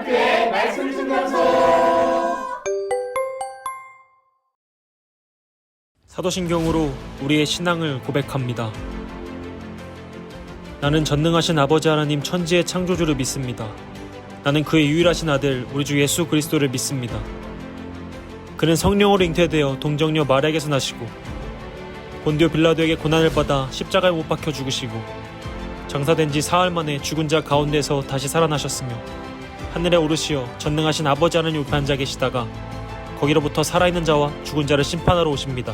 한교회 말씀 증명소. 사도신경으로 우리의 신앙을 고백합니다. 나는 전능하신 아버지 하나님 천지의 창조주를 믿습니다. 나는 그의 유일하신 아들 우리 주 예수 그리스도를 믿습니다. 그는 성령으로 잉태되어 동정녀 마리아에게서 나시고 본디오 빌라도에게 고난을 받아 십자가에 못 박혀 죽으시고 장사된 지 사흘 만에 죽은 자 가운데서 다시 살아나셨으며 하늘에 오르시어 전능하신 아버지 하나님 우편에 앉아 계시다가 거기로부터 살아있는 자와 죽은 자를 심판하러 오십니다.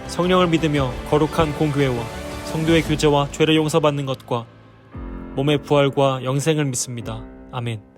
성령을 믿으며 거룩한 공교회와 성도의 교제와 죄를 용서받는 것과 몸의 부활과 영생을 믿습니다. 아멘.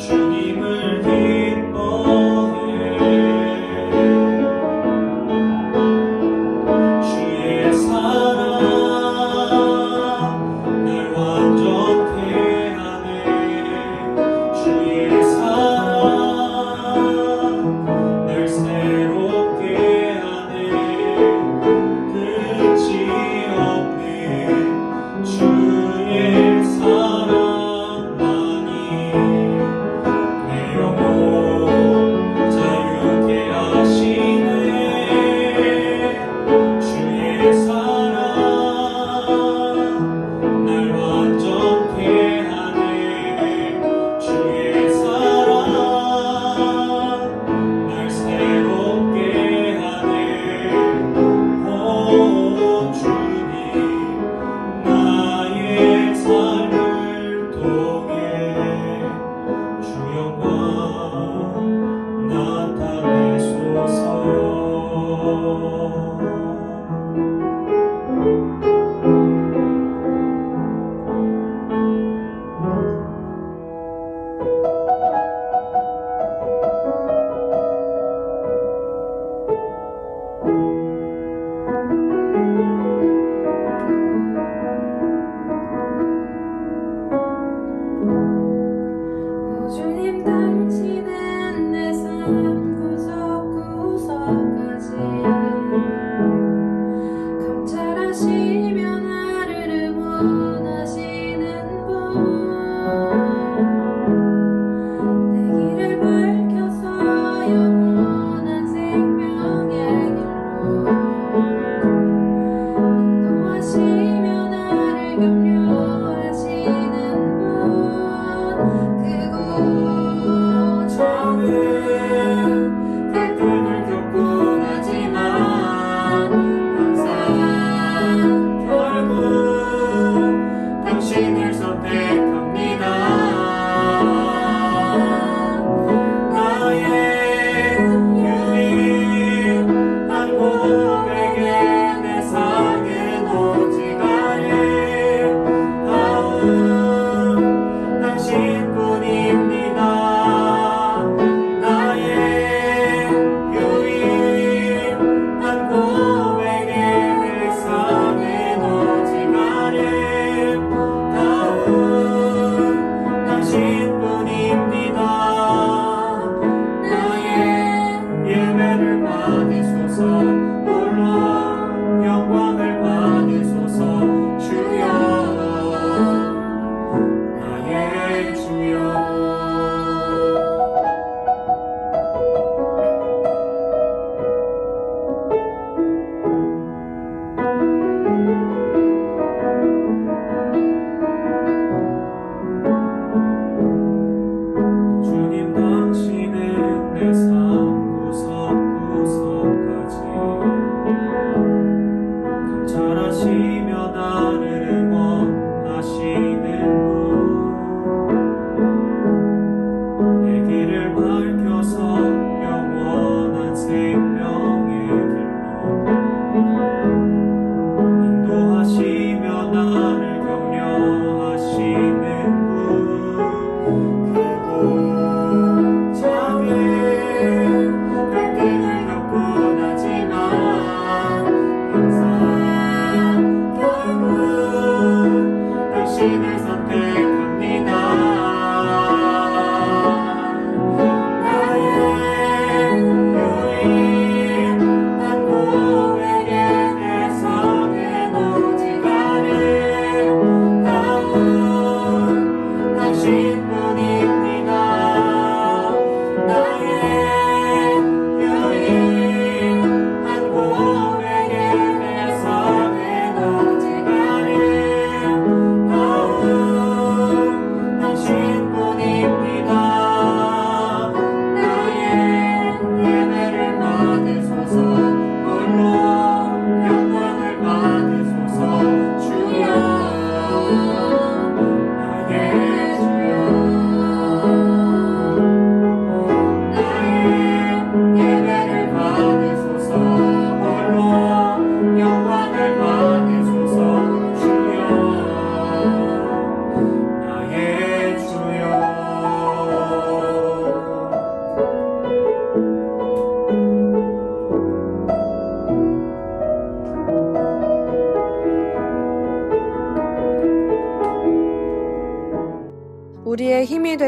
주님을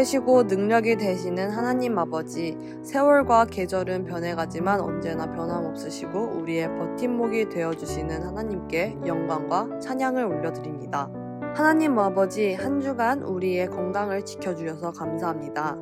크시고 능력이 되시는 하나님 아버지, 세월과 계절은 변해가지만 언제나 변함없으시고 우리의 버팀목이 되어주시는 하나님께 영광과 찬양을 올려드립니다. 하나님 아버지, 한 주간 우리의 건강을 지켜주셔서 감사합니다.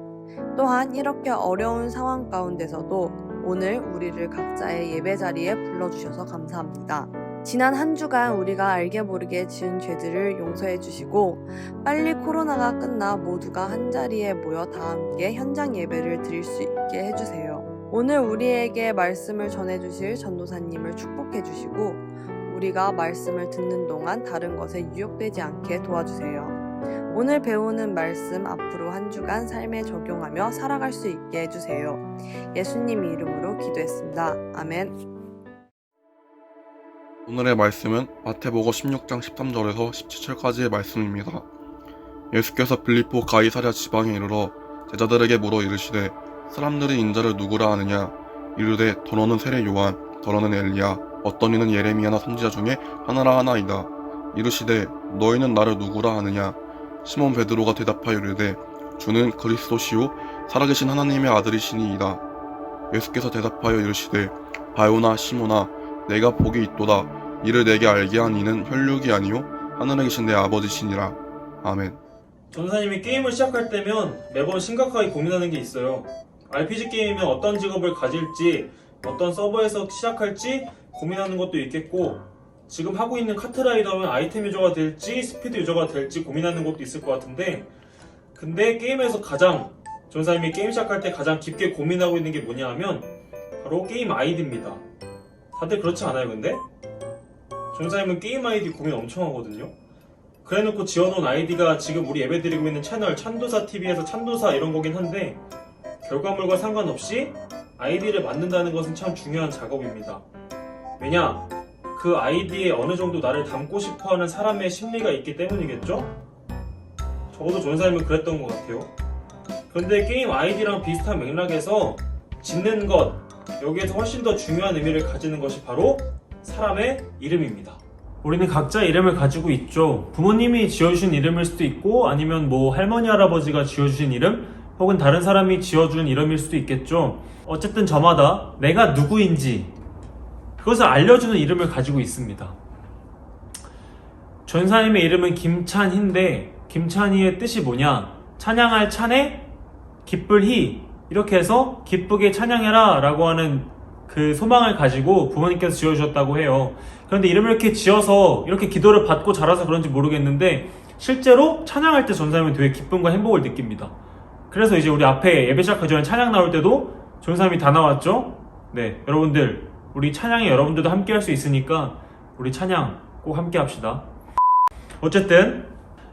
또한 이렇게 어려운 상황 가운데서도 오늘 우리를 각자의 예배 자리에 불러주셔서 감사합니다. 지난 한 주간 우리가 알게 모르게 지은 죄들을 용서해 주시고 빨리 코로나가 끝나 모두가 한자리에 모여 다 함께 현장 예배를 드릴 수 있게 해주세요. 오늘 우리에게 말씀을 전해주실 전도사님을 축복해 주시고 우리가 말씀을 듣는 동안 다른 것에 유혹되지 않게 도와주세요. 오늘 배우는 말씀 앞으로 한 주간 삶에 적용하며 살아갈 수 있게 해주세요. 예수님 이름으로 기도했습니다. 아멘. 오늘의 말씀은 마태복음 16장 13절에서 17절까지의 말씀입니다. 예수께서 빌립보 가이사랴 지방에 이르러 제자들에게 물어 이르시되 사람들이 인자를 누구라 하느냐? 이르되 더러는 세례 요한, 더러는 엘리야, 어떤 이는 예레미야나 선지자 중에 하나라 하나이다. 이르시되 너희는 나를 누구라 하느냐? 시몬 베드로가 대답하여 이르되 주는 그리스도시요 살아계신 하나님의 아들이시니이다. 예수께서 대답하여 이르시되 바요나 시몬아 내가 복이 있도다. 이를 내게 알게 한 이는 혈육이 아니요 하늘에 계신 내 아버지시니라. 아멘. 전사님이 게임을 시작할 때면 매번 심각하게 고민하는 게 있어요. RPG 게임이면 어떤 직업을 가질지, 어떤 서버에서 시작할지 고민하는 것도 있겠고, 지금 하고 있는 카트라이더면 아이템 유저가 될지 스피드 유저가 될지 고민하는 것도 있을 것 같은데, 근데 게임에서 가장 전사님이 게임 시작할 때 가장 깊게 고민하고 있는 게 뭐냐 하면 바로 게임 아이디입니다. 다들 그렇지 않아요 근데? 전사님은 게임 아이디 고민 엄청 하거든요. 그래놓고 지어놓은 아이디가 지금 우리 예배드리고 있는 채널 찬도사TV에서 찬도사 이런 거긴 한데 결과물과 상관없이 아이디를 만든다는 것은 참 중요한 작업입니다. 왜냐? 그 아이디에 어느 정도 나를 담고 싶어하는 사람의 심리가 있기 때문이겠죠? 적어도 전사님은 그랬던 것 같아요. 그런데 게임 아이디랑 비슷한 맥락에서 짓는 것, 여기에서 훨씬 더 중요한 의미를 가지는 것이 바로 사람의 이름입니다. 우리는 각자 이름을 가지고 있죠. 부모님이 지어주신 이름일 수도 있고 아니면 뭐 할머니 할아버지가 지어주신 이름 혹은 다른 사람이 지어준 이름일 수도 있겠죠. 어쨌든 저마다 내가 누구인지 그것을 알려주는 이름을 가지고 있습니다. 전사님의 이름은 김찬희인데 김찬희의 뜻이 뭐냐? 찬양할 찬에 기쁠 희 이렇게 해서 기쁘게 찬양해라 라고 하는 그 소망을 가지고 부모님께서 지어주셨다고 해요. 그런데 이름을 이렇게 지어서 이렇게 기도를 받고 자라서 그런지 모르겠는데 실제로 찬양할 때 전사님은 되게 기쁨과 행복을 느낍니다. 그래서 이제 우리 앞에 예배 시작하기 전에 찬양 나올 때도 전사님이 다 나왔죠? 네, 여러분들 우리 찬양에 여러분들도 함께 할 수 있으니까 우리 찬양 꼭 함께 합시다. 어쨌든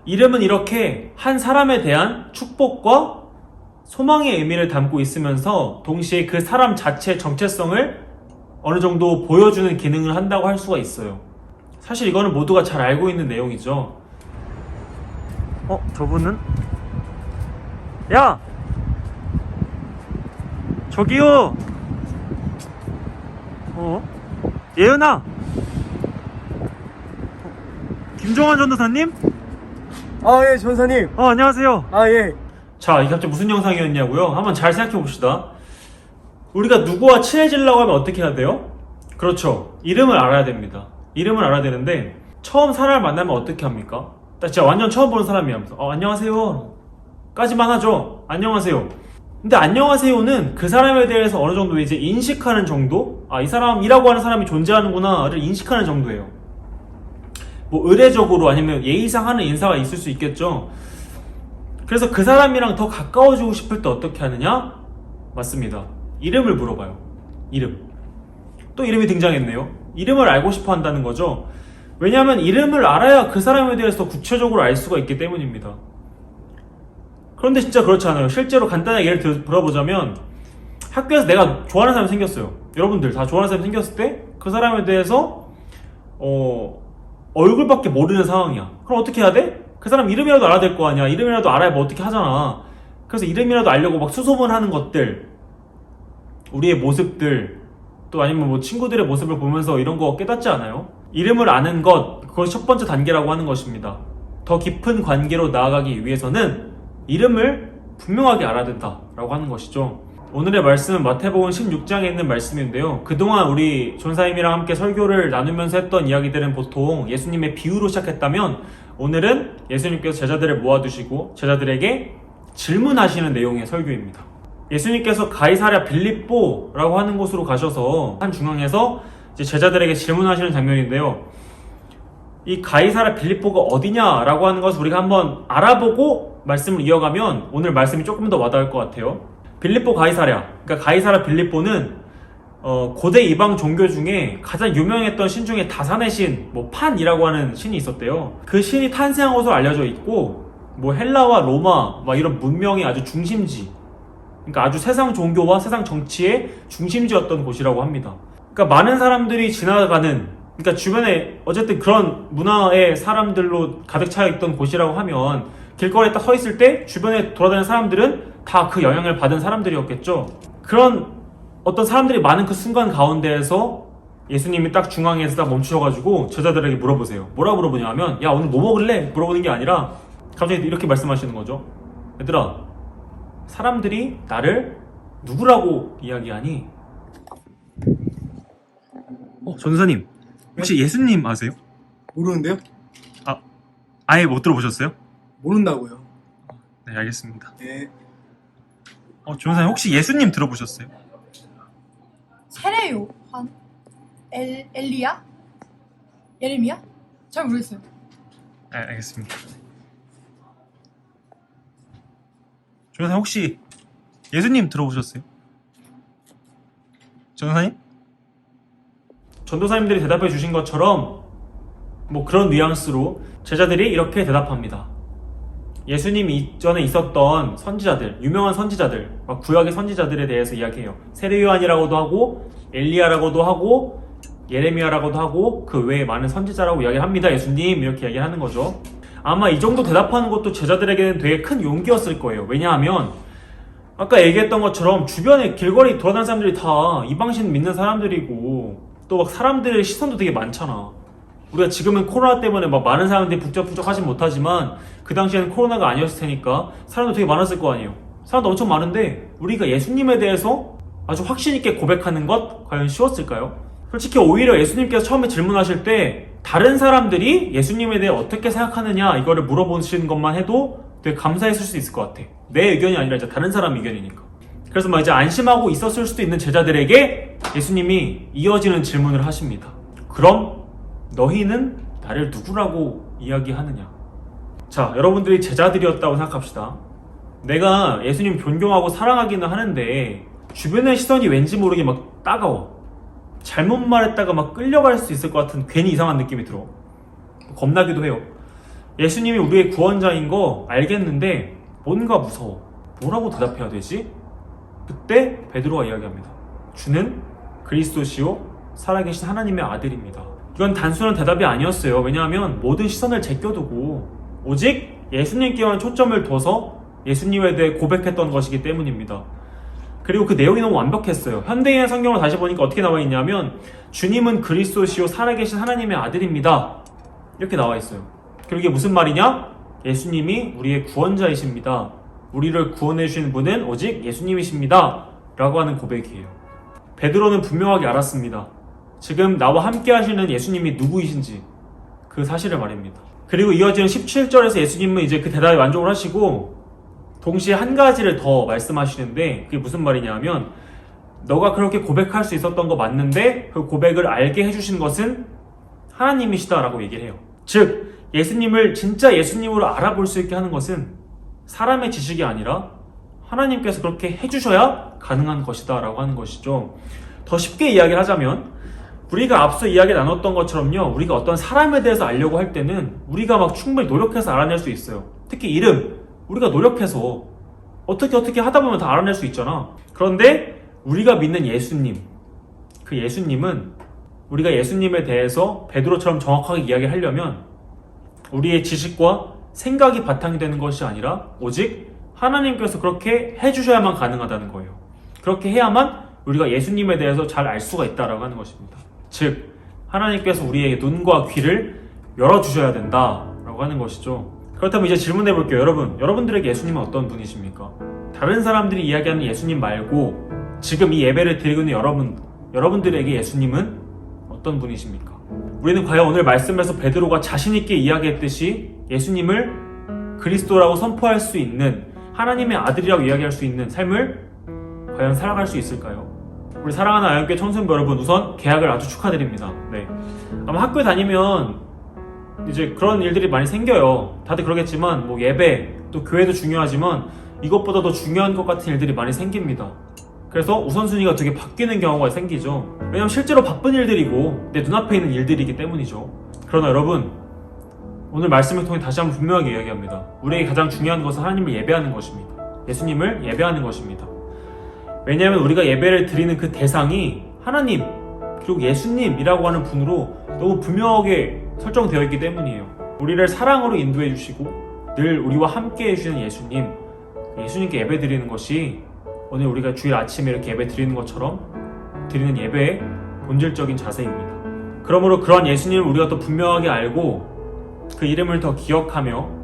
이름은 이렇게 한 사람에 대한 축복과 소망의 의미를 담고 있으면서 동시에 그 사람 자체의 정체성을 어느 정도 보여주는 기능을 한다고 할 수가 있어요. 사실 이거는 모두가 잘 알고 있는 내용이죠. 저분은? 야! 저기요! 예은아! 김종환 전도사님? 예, 전사님. 안녕하세요. 예. 자, 이게 갑자기 무슨 영상이었냐고요? 한번 잘 생각해 봅시다. 우리가 누구와 친해지려고 하면 어떻게 해야 돼요? 그렇죠. 이름을 알아야 됩니다. 이름을 알아야 되는데 처음 사람을 만나면 어떻게 합니까? 진짜 완전 처음 보는 사람이야. 안녕하세요 까지만 하죠. 안녕하세요. 근데 안녕하세요는 그 사람에 대해서 어느 정도 이제 인식하는 정도? 이 사람이라고 하는 사람이 존재하는구나를 인식하는 정도예요. 뭐 의례적으로 아니면 예의상 하는 인사가 있을 수 있겠죠. 그래서 그 사람이랑 더 가까워지고 싶을 때 어떻게 하느냐? 맞습니다. 이름을 물어봐요. 이름. 또 이름이 등장했네요. 이름을 알고 싶어 한다는 거죠. 왜냐하면 이름을 알아야 그 사람에 대해서 구체적으로 알 수가 있기 때문입니다. 그런데 진짜 그렇지 않아요. 실제로 간단하게 예를 들어보자면 학교에서 내가 좋아하는 사람이 생겼어요. 여러분들 다 좋아하는 사람이 생겼을 때 그 사람에 대해서 얼굴밖에 모르는 상황이야. 그럼 어떻게 해야 돼? 그 사람 이름이라도 알아야 될 거 아니야. 이름이라도 알아야 뭐 어떻게 하잖아. 그래서 이름이라도 알려고 막 수소문하는 것들, 우리의 모습들, 또 아니면 뭐 친구들의 모습을 보면서 이런 거 깨닫지 않아요? 이름을 아는 것, 그것이 첫 번째 단계라고 하는 것입니다. 더 깊은 관계로 나아가기 위해서는 이름을 분명하게 알아야 된다라고 하는 것이죠. 오늘의 말씀은 마태복음 16장에 있는 말씀인데요. 그동안 우리 전사님이랑 함께 설교를 나누면서 했던 이야기들은 보통 예수님의 비유로 시작했다면, 오늘은 예수님께서 제자들을 모아두시고 제자들에게 질문하시는 내용의 설교입니다. 예수님께서 가이사랴 빌립보라고 하는 곳으로 가셔서 한 중앙에서 이제 제자들에게 질문하시는 장면인데요. 이 가이사랴 빌립보가 어디냐라고 하는 것을 우리가 한번 알아보고 말씀을 이어가면 오늘 말씀이 조금 더 와닿을 것 같아요. 빌립보 가이사랴, 그러니까 가이사랴 빌립보는 고대 이방 종교 중에 가장 유명했던 신 중에 다산의 신, 판이라고 하는 신이 있었대요. 그 신이 탄생한 것으로 알려져 있고, 헬라와 로마 이런 문명의 아주 중심지, 그러니까 아주 세상 종교와 세상 정치의 중심지였던 곳이라고 합니다. 그러니까 많은 사람들이 지나가는, 그러니까 주변에 어쨌든 그런 문화의 사람들로 가득 차 있던 곳이라고 하면, 길거리에 딱 서 있을 때 주변에 돌아다니는 사람들은 다 그 영향을 받은 사람들이었겠죠. 그런 어떤 사람들이 많은 그 순간 가운데에서 예수님이 딱 중앙에서 딱 멈추셔가지고 제자들에게 물어보세요. 뭐라고 물어보냐면, 야, 오늘 뭐 먹을래? 물어보는 게 아니라 갑자기 이렇게 말씀하시는 거죠. 얘들아, 사람들이 나를 누구라고 이야기하니? 전사님, 혹시 예수님 아세요? 모르는데요? 아예 못 들어보셨어요? 모른다고요. 네, 알겠습니다. 네. 전사님, 혹시 예수님 들어보셨어요? 세례 요한? 엘리야? 예레미야? 잘 모르겠어요. 네, 알겠습니다. 전사님, 혹시 예수님 들어보셨어요? 전사님? 전도사님들이 대답해 주신 것처럼 그런 뉘앙스로 제자들이 이렇게 대답합니다. 예수님이 이전에 있었던 선지자들, 유명한 선지자들, 구약의 선지자들에 대해서 이야기해요. 세례 요한이라고도 하고 엘리야라고도 하고 예레미야라고도 하고 그 외에 많은 선지자라고 이야기를 합니다. 예수님, 이렇게 이야기를 하는 거죠. 아마 이 정도 대답하는 것도 제자들에게는 되게 큰 용기였을 거예요. 왜냐하면 아까 얘기했던 것처럼 주변에 길거리 돌아다니는 사람들이 다 이방신 믿는 사람들이고, 또 사람들의 시선도 되게 많잖아. 우리가 지금은 코로나 때문에 많은 사람들이 북적북적 하진 못하지만 그 당시에는 코로나가 아니었을 테니까 사람도 되게 많았을 거 아니에요. 사람도 엄청 많은데 우리가 예수님에 대해서 아주 확신 있게 고백하는 것 과연 쉬웠을까요? 솔직히 오히려 예수님께서 처음에 질문하실 때 다른 사람들이 예수님에 대해 어떻게 생각하느냐 이거를 물어보시는 것만 해도 되게 감사했을 수 있을 것 같아. 내 의견이 아니라 이제 다른 사람 의견이니까. 그래서 이제 안심하고 있었을 수도 있는 제자들에게 예수님이 이어지는 질문을 하십니다. 그럼 너희는 나를 누구라고 이야기하느냐? 자, 여러분들이 제자들이었다고 생각합시다. 내가 예수님 존경하고 사랑하기는 하는데 주변의 시선이 왠지 모르게 따가워. 잘못 말했다가 끌려갈 수 있을 것 같은 괜히 이상한 느낌이 들어. 겁나기도 해요. 예수님이 우리의 구원자인 거 알겠는데 뭔가 무서워. 뭐라고 대답해야 되지? 그때 베드로가 이야기합니다. 주는 그리스도시요 살아계신 하나님의 아들입니다. 이건 단순한 대답이 아니었어요. 왜냐하면 모든 시선을 제껴두고 오직 예수님께만 초점을 둬서 예수님에 대해 고백했던 것이기 때문입니다. 그리고 그 내용이 너무 완벽했어요. 현대인의 성경을 다시 보니까 어떻게 나와 있냐면 주님은 그리스도시요 살아계신 하나님의 아들입니다. 이렇게 나와 있어요. 그리고 이게 무슨 말이냐? 예수님이 우리의 구원자이십니다. 우리를 구원해 주신 분은 오직 예수님이십니다. 라고 하는 고백이에요. 베드로는 분명하게 알았습니다. 지금 나와 함께 하시는 예수님이 누구이신지 그 사실을 말입니다. 그리고 이어지는 17절에서 예수님은 이제 그 대답에 만족을 하시고 동시에 한 가지를 더 말씀하시는데 그게 무슨 말이냐면 너가 그렇게 고백할 수 있었던 거 맞는데 그 고백을 알게 해주신 것은 하나님이시다라고 얘기를 해요. 즉 예수님을 진짜 예수님으로 알아볼 수 있게 하는 것은 사람의 지식이 아니라 하나님께서 그렇게 해주셔야 가능한 것이다 라고 하는 것이죠. 더 쉽게 이야기를 하자면 우리가 앞서 이야기 나눴던 것처럼요, 우리가 어떤 사람에 대해서 알려고 할 때는 우리가 충분히 노력해서 알아낼 수 있어요. 특히 이름, 우리가 노력해서 어떻게 하다 보면 다 알아낼 수 있잖아. 그런데 우리가 믿는 예수님, 그 예수님은 우리가 예수님에 대해서 베드로처럼 정확하게 이야기하려면 우리의 지식과 생각이 바탕이 되는 것이 아니라 오직 하나님께서 그렇게 해주셔야만 가능하다는 거예요. 그렇게 해야만 우리가 예수님에 대해서 잘 알 수가 있다라고 하는 것입니다. 즉 하나님께서 우리의 눈과 귀를 열어주셔야 된다라고 하는 것이죠. 그렇다면 이제 질문해 볼게요. 여러분들에게 예수님은 어떤 분이십니까? 다른 사람들이 이야기하는 예수님 말고 지금 이 예배를 드리고 있는 여러분들에게 예수님은 어떤 분이십니까? 우리는 과연 오늘 말씀에서 베드로가 자신 있게 이야기했듯이 예수님을 그리스도라고 선포할 수 있는, 하나님의 아들이라고 이야기할 수 있는 삶을 과연 살아갈 수 있을까요? 우리 사랑하는 아연교회 청소년 여러분, 우선 개학을 아주 축하드립니다. 네. 아마 학교에 다니면 이제 그런 일들이 많이 생겨요. 다들 그러겠지만 뭐 예배, 또 교회도 중요하지만 이것보다 더 중요한 것 같은 일들이 많이 생깁니다. 그래서 우선순위가 되게 바뀌는 경우가 생기죠. 왜냐면 실제로 바쁜 일들이고 내 눈앞에 있는 일들이기 때문이죠. 그러나 여러분, 오늘 말씀을 통해 다시 한번 분명하게 이야기합니다. 우리에게 가장 중요한 것은 하나님을 예배하는 것입니다. 예수님을 예배하는 것입니다. 왜냐하면 우리가 예배를 드리는 그 대상이 하나님 그리고 예수님이라고 하는 분으로 너무 분명하게 설정되어 있기 때문이에요. 우리를 사랑으로 인도해 주시고 늘 우리와 함께 해주시는 예수님께 예배 드리는 것이 오늘 우리가 주일 아침에 이렇게 예배 드리는 것처럼 드리는 예배의 본질적인 자세입니다. 그러므로 그러한 예수님을 우리가 더 분명하게 알고 그 이름을 더 기억하며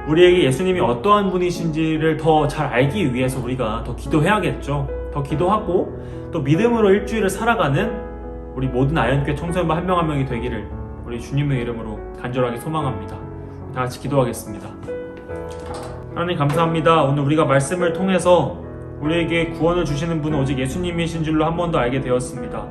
우리에게 예수님이 어떠한 분이신지를 더 잘 알기 위해서 우리가 더 기도해야겠죠. 더 기도하고 또 믿음으로 일주일을 살아가는 우리 모든 아연교회 청소년반 한 명 한 명이 되기를 우리 주님의 이름으로 간절하게 소망합니다. 다 같이 기도하겠습니다. 하나님 감사합니다. 오늘 우리가 말씀을 통해서 우리에게 구원을 주시는 분은 오직 예수님이신 줄로 한 번 더 알게 되었습니다.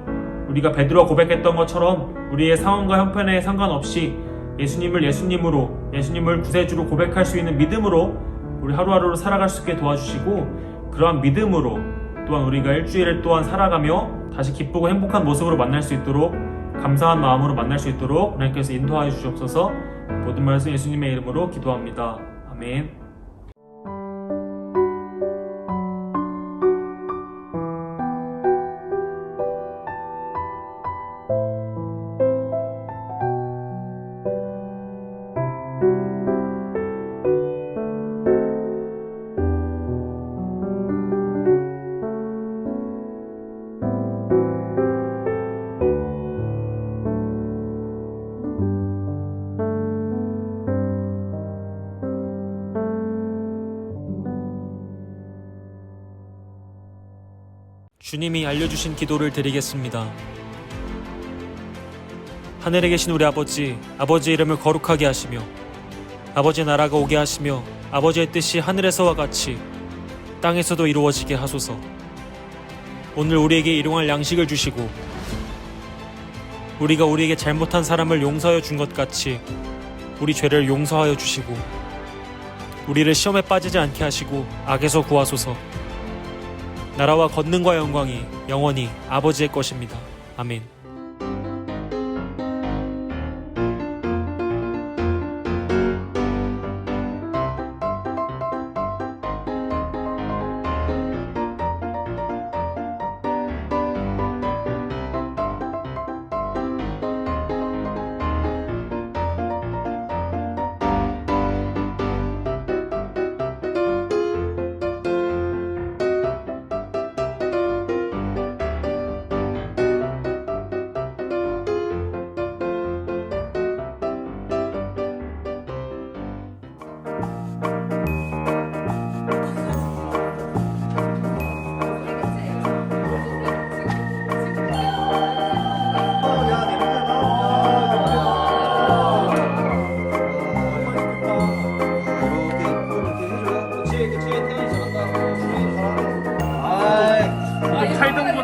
우리가 베드로가 고백했던 것처럼 우리의 상황과 형편에 상관없이 예수님을 예수님으로, 예수님을 구세주로 고백할 수 있는 믿음으로 우리 하루하루를 살아갈 수 있게 도와주시고, 그러한 믿음으로 또한 우리가 일주일을 또한 살아가며 다시 기쁘고 행복한 모습으로 만날 수 있도록, 감사한 마음으로 만날 수 있도록 하나님께서 인도하여 주시옵소서. 모든 말씀 예수님의 이름으로 기도합니다. 아멘. 주님이 알려주신 기도를 드리겠습니다. 하늘에 계신 우리 아버지, 아버지의 이름을 거룩하게 하시며 아버지의 나라가 오게 하시며 아버지의 뜻이 하늘에서와 같이 땅에서도 이루어지게 하소서. 오늘 우리에게 일용할 양식을 주시고 우리가 우리에게 잘못한 사람을 용서하여 준 것 같이 우리 죄를 용서하여 주시고 우리를 시험에 빠지지 않게 하시고 악에서 구하소서. 나라와 권능과 영광이 영원히 아버지의 것입니다. 아멘.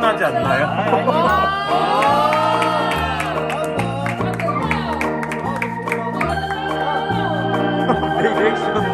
하지 않나요? 리액션